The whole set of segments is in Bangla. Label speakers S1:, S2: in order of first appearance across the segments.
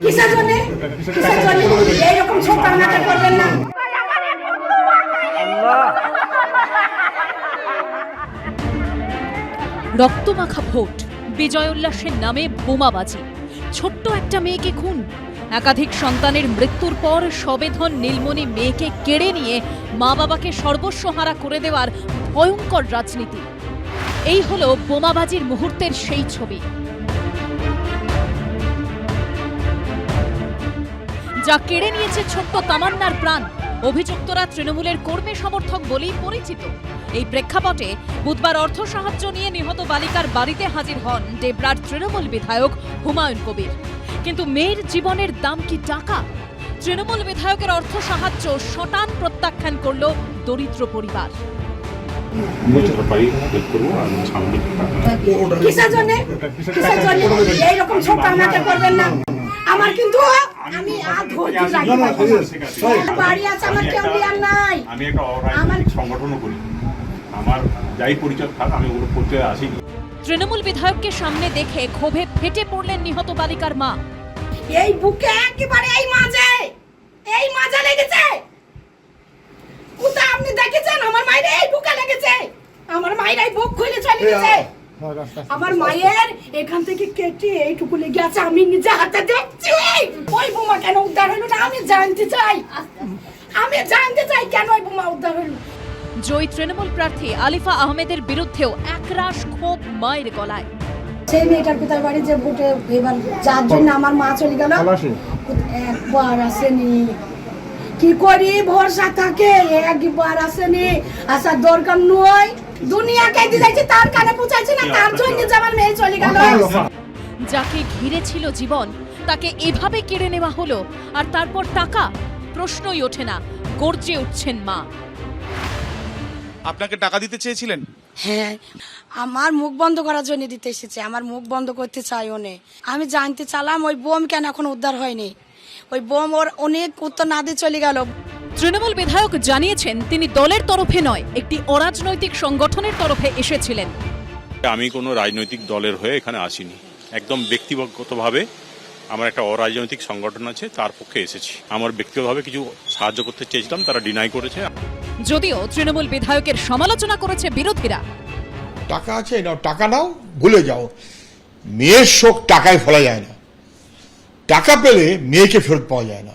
S1: কিসের জন্য এইরকম ছোট্ট নাটক করবেন না।
S2: রক্তমাখা ভোট, বিজয় উল্লাসের নামে বোমাবাজি, ছোট্ট একটা মেয়েকে খুন, একাধিক সন্তানের মৃত্যুর পর সবেধন নীলমণি মেয়েকে কেড়ে নিয়ে মা বাবাকে সর্বস্বহারা করে দেওয়ার ভয়ঙ্কর রাজনীতি। এই হলো বোমাবাজির মুহূর্তের সেই ছবি, যা কেড়ে নিয়েছে ছোট্ট তামান্নার প্রাণ। অভিযুক্তরা তৃণমূলের কর্মী সমর্থক বলেই পরিচিত। এই প্রেক্ষাপটে বুধবার অর্থ সাহায্য নিয়ে নিহত বালিকার বাড়িতে হাজির হন ডেবরার তৃণমূল বিধায়ক হুমায়ুন কবির। কিন্তু মেয়ের জীবনের দাম কি টাকা? তৃণমূল বিধায়কের অর্থ সাহায্য শটান প্রত্যাখ্যান করল দরিদ্র পরিবার।
S1: কিসের জন্য এইরকম ছোট্ট নাটক করবেন না। আমার কিন্তু আমি বাড়ি আছে, আমার কেউ আর নাই।
S3: আমি একটা অরাজনৈতিক সংগঠনও করি, আমার যাই পরিচয় থাক আমি ওগুলো পরিচয় আসি।
S2: তৃণমূল বিধায়ককে সামনে দেখে ক্ষোভে ফেটে পড়লেন নিহত বালিকার মা।
S1: এই বুকে একেবারে এই মাঝে লেগেছে। কোথায় আপনি দেখেছেন আমার মায়ের এই বুকে লেগেছে? আমার মায়ের এই বুক খুলে চলে গেছে। আমার মায়ের এখান থেকে কেটে এইটুকু লেগে আছে, আমি নিজে হাতে দেখছি। ওই বোমা কেন উদ্ধার হলো না আমি জানতে চাই কেন ওই বোমা উদ্ধার হলো।
S2: জয়ী তৃণমূল প্রার্থী আলিফা আহমেদের বিরুদ্ধেও একরাশ ক্ষোভ মায়ের গলায়।
S1: সেই মেয়েটার কোথায় বাড়ি যে ভোটে এবার যার জন্য আমার মা চলে গেল, একবার আসেনি। কি করি ভরসা থাকে, একবার আসেনি। আসার দরকার নয়, দুনিয়াকে দিয়েছে তার কানে পৌঁছাইছে না, তার জন্য যে আমার মেয়ে চলে গেল।
S2: যাকে ঘিরে ছিল জীবন তাকে এভাবে কেড়ে নেওয়া হলো, আর তারপর টাকা? প্রশ্নই ওঠে না, গর্জে উঠছেন মা।
S4: আপনাকে টাকা দিতে চেয়েছিলেন?
S1: হ্যাঁ, আমার মুখ বন্ধ করার জন্য দিতে এসেছে। আমার মুখ বন্ধ করতে চাই ওনে। আমি জানতে চালাম ওই বোম কেন এখন উদ্ধার হয়নি। ওই বোম ওর অনেক উত্তর না দিয়ে চলে গেল।
S2: তৃণমূল বিধায়ক জানিয়েছেন তিনি দলের তরফে নয়, একটি অরাজনৈতিক সংগঠনের তরফে এসেছিলেন।
S3: আমি কোনো রাজনৈতিক দলের হয়ে এখানে আসিনি, একদম ব্যক্তিগতভাবে আমার একটা অরাজনৈতিক সংগঠন আছে, তার পক্ষে এসেছি। আমার ব্যক্তিগতভাবে কিছু সাহায্য করতে চেয়েছিলাম, তারা ডিনাই করেছে।
S2: যদিও তৃণমূল বিধায়কের সমালোচনা করেছে বিরোধীরা।
S5: টাকা আছে, নাও টাকা নাও, ভুলে যাও। মেয়ের শোক টাকায় ফেলা যায় না, টাকা পেলে মেয়েকে ফেরত পাওয়া যায় না।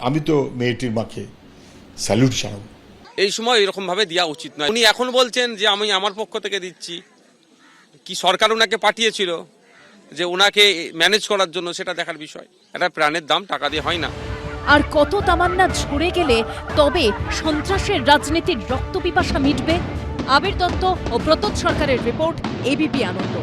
S5: আমি তো মেয়েটির মাকে স্যালুট জানাবো।
S6: এই সময় এরকম ভাবে দেওয়া উচিত নয়। উনি এখন বলছেন যে আমি আমার পক্ষ থেকে দিচ্ছি, কি সরকার ওনাকে পাঠিয়েছিল যে ওনাকে ম্যানেজ করার জন্য, সেটা দেখার বিষয়। একটা প্রাণের দাম টাকা দিয়ে হয় না।
S2: আর কত তামান্না ঝরে গেলে তবে সন্ত্রাসের রাজনীতির রক্তপিপাসা মিটবে? আবির দত্ত ও প্রতোদ সরকারের রিপোর্ট, এবিপি আনন্দ।